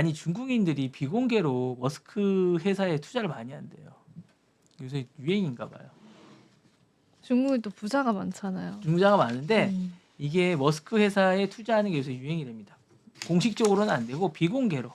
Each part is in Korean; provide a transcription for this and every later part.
많이 중국인들이 비공개로 머스크 회사에 투자를 많이 한대요. 요새 유행인가 봐요. 중국이 또 부자가 많잖아요. 투자가 많은데 음. 이게 머스크 회사에 투자하는 게 요새 유행이 됩니다. 공식적으로는 안 되고 비공개로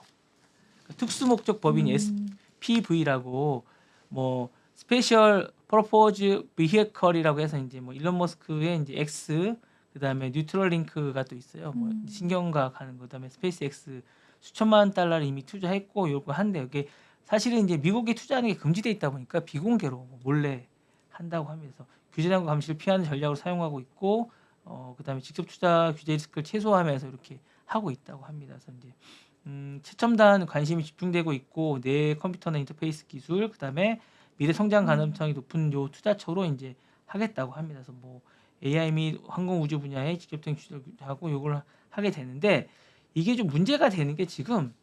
특수 목적 법인 SPV라고 뭐 스페셜 퍼포즈 비히컬이라고 해서 이제 뭐 일론 머스크의 이제 X 그다음에 뉴트럴링크가 또 있어요. 뭐 신경과학 하는 거 그다음에 스페이스X 수천만 달러를 이미 투자했고 요거 한대요. 이게 사실은 이제 미국에 투자하는 게 금지돼 있다 보니까 비공개로 뭐 몰래 한다고 하면서 규제당과 감시를 피하는 전략을 사용하고 있고 그다음에 직접 투자 규제 리스크를 최소화하면서 이렇게 하고 있다고 합니다. 그래서 이제 최첨단 관심이 집중되고 있고 내 컴퓨터나 인터페이스 기술 그다음에 미래 성장 가능성이 높은 요 투자처로 이제 하겠다고 합니다. 그래서 뭐 AI 및 항공 우주 분야에 직접적인 투자를 하고 요걸 하게 되는데 이게 좀 문제가 되는 게 지금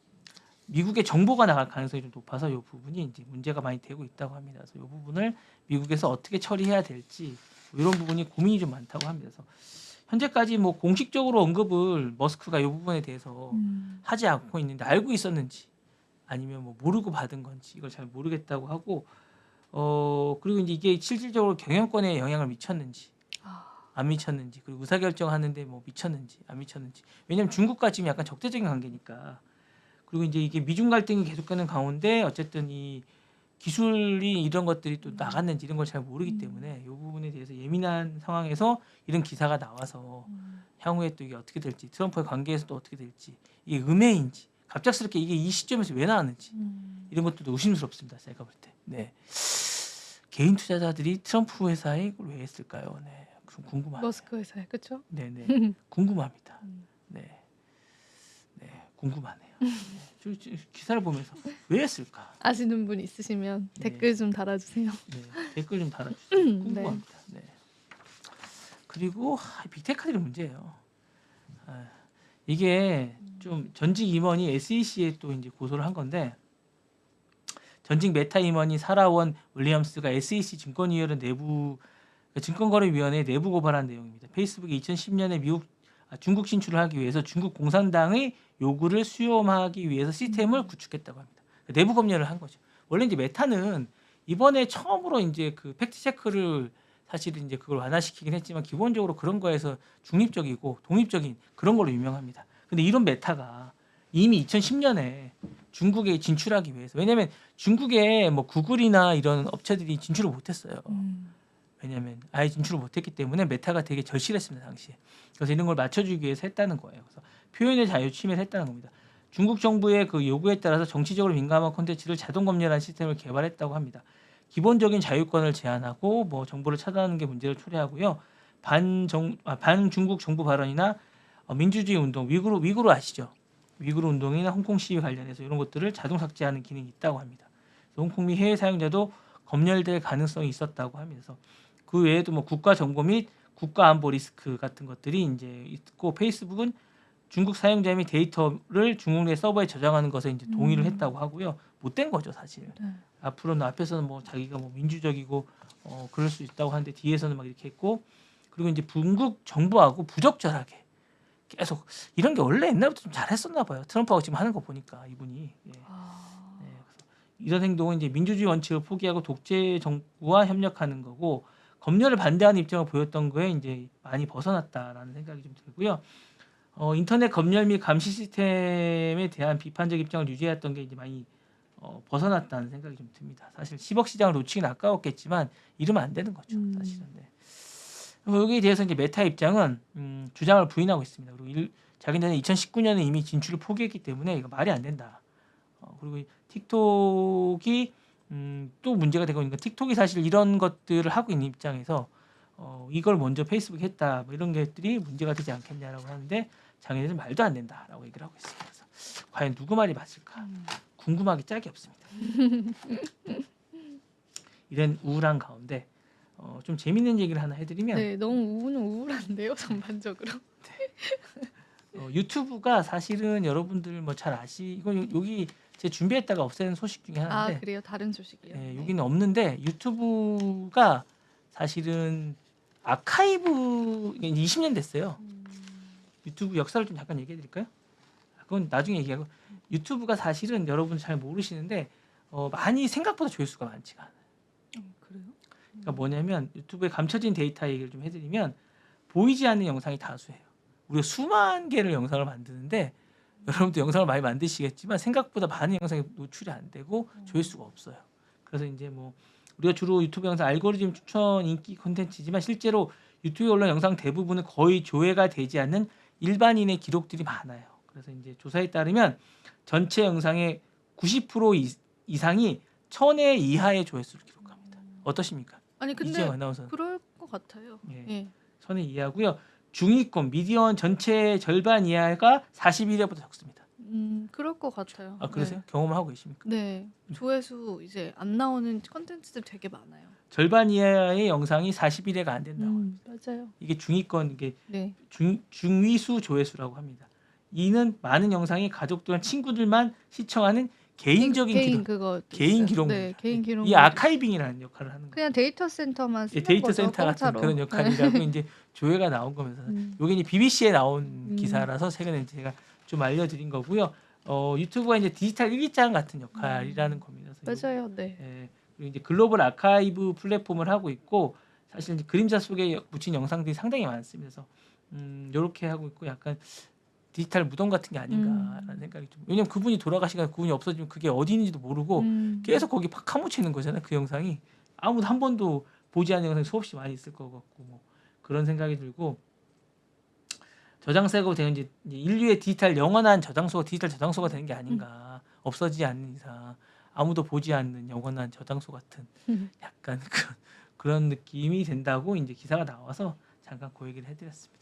미국의 정보가 나갈 가능성이 좀 높아서 이 부분이 이제 문제가 많이 되고 있다고 합니다. 그래서 이 부분을 미국에서 어떻게 처리해야 될지 이런 부분이 고민이 좀 많다고 합니다. 그래서 현재까지 뭐 공식적으로 언급을 머스크가 이 부분에 대해서 하지 않고 있는데 알고 있었는지 아니면 뭐 모르고 받은 건지 이걸 잘 모르겠다고 하고 그리고 이제 이게 실질적으로 경영권에 영향을 미쳤는지 안 미쳤는지 그리고 의사결정하는데 뭐 미쳤는지 안 미쳤는지 왜냐하면 중국과 지금 약간 적대적인 관계니까 그리고 이제 이게 미중 갈등이 계속되는 가운데 어쨌든 이 기술이 이런 것들이 또 나갔는지 이런 걸 잘 모르기 때문에 이 부분에 대해서 예민한 상황에서 이런 기사가 나와서 향후에 또 이게 어떻게 될지 트럼프의 관계에서 또 어떻게 될지 이게 음해인지 갑작스럽게 이게 이 시점에서 왜 나왔는지 이런 것도 의심스럽습니다. 제가 볼 때. 네. 개인 투자자들이 트럼프 회사에 이걸 왜 했을까요? 네. 좀 궁금하네요. 머스크 회사에 그렇죠? 네네. 궁금합니다. 네. 네. 궁금하네요. 네. 기사를 보면서 왜 했을까? 아시는 분 있으시면 네. 댓글 좀 달아주세요. 네. 댓글 좀 달아주세요. 궁금합니다. 네. 그리고 빅테크들이 문제예요. 이게 좀 전직 임원이 SEC에 또 이제 고소를 한 건데 전직 메타 임원이 사라원 윌리엄스가 SEC 증권위원회 내부 증권거래위원회 내부 고발한 내용입니다. 페이스북이 2010년에 중국 진출을 하기 위해서 중국 공산당의 요구를 수용하기 위해서 시스템을 구축했다고 합니다. 내부 검열을 한 거죠. 원래 이제 메타는 이번에 처음으로 이제 그 팩트 체크를 사실은 이제 그걸 완화시키긴 했지만 기본적으로 그런 거에서 중립적이고 독립적인 그런 걸로 유명합니다. 근데 이런 메타가 이미 2010년에 중국에 진출하기 위해서 왜냐하면 중국에 뭐 구글이나 이런 업체들이 진출을 못했어요. 왜냐하면 아예 진출을 못했기 때문에 메타가 되게 절실했습니다 당시에. 그래서 이런 걸 맞춰주기 위해서 했다는 거예요. 그래서 표현의 자유 침해를 했다는 겁니다. 중국 정부의 그 요구에 따라서 정치적으로 민감한 콘텐츠를 자동 검열하는 시스템을 개발했다고 합니다. 기본적인 자유권을 제한하고 뭐 정보를 차단하는 게 문제를 초래하고요. 반중국 정부 발언이나 민주주의 운동 위구르 아시죠? 위구르 운동이나 홍콩 시위 관련해서 이런 것들을 자동 삭제하는 기능이 있다고 합니다. 홍콩 및 해외 사용자도 검열될 가능성이 있었다고 하면서 그 외에도 뭐 국가 정보 및 국가 안보 리스크 같은 것들이 이제 있고 페이스북은 중국 사용자 및 데이터를 중국 내 서버에 저장하는 것에 이제 동의를 했다고 하고요. 못된 거죠 사실. 앞으로는 앞에서는 뭐 자기가 뭐 민주적이고 그럴 수 있다고 하는데 뒤에서는 막 이렇게 했고 그리고 이제 중국 정부하고 부적절하게 계속 이런 게 원래 옛날부터 좀 잘했었나 봐요. 트럼프하고 지금 하는 거 보니까 이분이 예. 그래서 이런 행동은 이제 민주주의 원칙을 포기하고 독재 정부와 협력하는 거고 검열을 반대하는 입장을 보였던 거에 이제 많이 벗어났다라는 생각이 좀 들고요. 인터넷 검열 및 감시 시스템에 대한 비판적 입장을 유지했던 게 이제 많이 벗어났다는 생각이 좀 듭니다. 사실 10억 시장을 놓치긴 아까웠겠지만 이러면 안 되는 거죠. 사실은. 네. 여기에 대해서 이제 메타 입장은 주장을 부인하고 있습니다. 그리고 자기네는 2019년에 이미 진출을 포기했기 때문에 이거 말이 안 된다. 그리고 틱톡이 또 문제가 되고 있는 건 틱톡이 사실 이런 것들을 하고 있는 입장에서 이걸 먼저 페이스북이 했다. 뭐 이런 것들이 문제가 되지 않겠냐라고 하는데 자기네는 말도 안 된다라고 얘기를 하고 있습니다. 그래서 과연 누구 말이 맞을까? 궁금하기 짝이 없습니다. 이런 우울한 가운데 좀 재밌는 얘기를 하나 해드리면 네, 너무 우울한데요 전반적으로. 유튜브가 사실은 여러분들 뭐 잘 이거 여기 제 준비했다가 없애는 소식 중에 하나인데 그래요? 다른 소식이요? 네, 여기는 없는데 유튜브가 사실은 아카이브 20년 됐어요. 유튜브 역사를 좀 잠깐 얘기해 드릴까요? 그건 나중에 얘기하고 유튜브가 사실은 여러분 잘 모르시는데 많이 생각보다 조회수가 많지가 않아요. 그래요? 그러니까 뭐냐면 유튜브에 감춰진 데이터 얘기를 좀 해드리면 보이지 않는 영상이 다수예요. 우리가 수만 개를 영상을 만드는데 여러분도 영상을 많이 만드시겠지만 생각보다 많은 영상이 노출이 안 되고 조회수가 없어요. 그래서 이제 뭐 우리가 주로 유튜브 영상 알고리즘 추천 인기 콘텐츠지만 실제로 유튜브에 올라온 영상 대부분은 거의 조회가 되지 않는 일반인의 기록들이 많아요. 그래서 이제 조사에 따르면 전체 영상의 90% 이상이 1000회 이하의 조회수를 기록합니다. 어떠십니까? 아니 근데 이재영 아나운서는 그럴 것 같아요. 예. 예. 1000회 이하고요. 중위권 미디어원 전체 절반 이하가 41회보다 적습니다. 그럴 것 같아요. 아 그러세요? 경험하고 계십니까? 네. 조회수 이제 안 나오는 콘텐츠들 되게 많아요. 절반 이하의 영상이 41회가 안 된다고 합니다. 맞아요. 이게 중위권 이게 네. 중위수 조회수라고 합니다. 이는 많은 영상이 가족들과 친구들만 시청하는 개인적인 기록, 그거 개인 있어요. 기록물. 네, 개인 기록. 이 아카이빙이라는 역할을 하는 거예요. 그냥 데이터 센터만 쓰는 데이터 거죠, 센터 같은 공짜로. 그런 역할이라고 이제 조회가 나온 거면서 요게 이제 BBC에 나온 기사라서 최근에 제가 좀 알려드린 거고요. 유튜브가 이제 디지털 일기장 같은 역할이라는 겁니다. 그래서 맞아요. 네. 예, 그리고 이제 글로벌 아카이브 플랫폼을 하고 있고 사실 이제 그림자 속에 묻힌 영상들이 상당히 많습니다. 그래서 이렇게 하고 있고 약간 디지털 무덤 같은 게 아닌가라는 생각이 좀. 왜냐면 그분이 돌아가시거나 그분이 없어지면 그게 어디 있는지도 모르고 계속 거기 팍 파묻혀 있는 거잖아요. 그 영상이 아무도 한 번도 보지 않은 영상이 수없이 많이 있을 것 같고 뭐 그런 생각이 들고 저장소가 되는 이제 인류의 디지털 영원한 저장소가 디지털 저장소가 되는 게 아닌가. 없어지지 않는 이상 아무도 보지 않는 영원한 저장소 같은 약간 그런 느낌이 된다고 이제 기사가 나와서 잠깐 그 얘기를 해드렸습니다.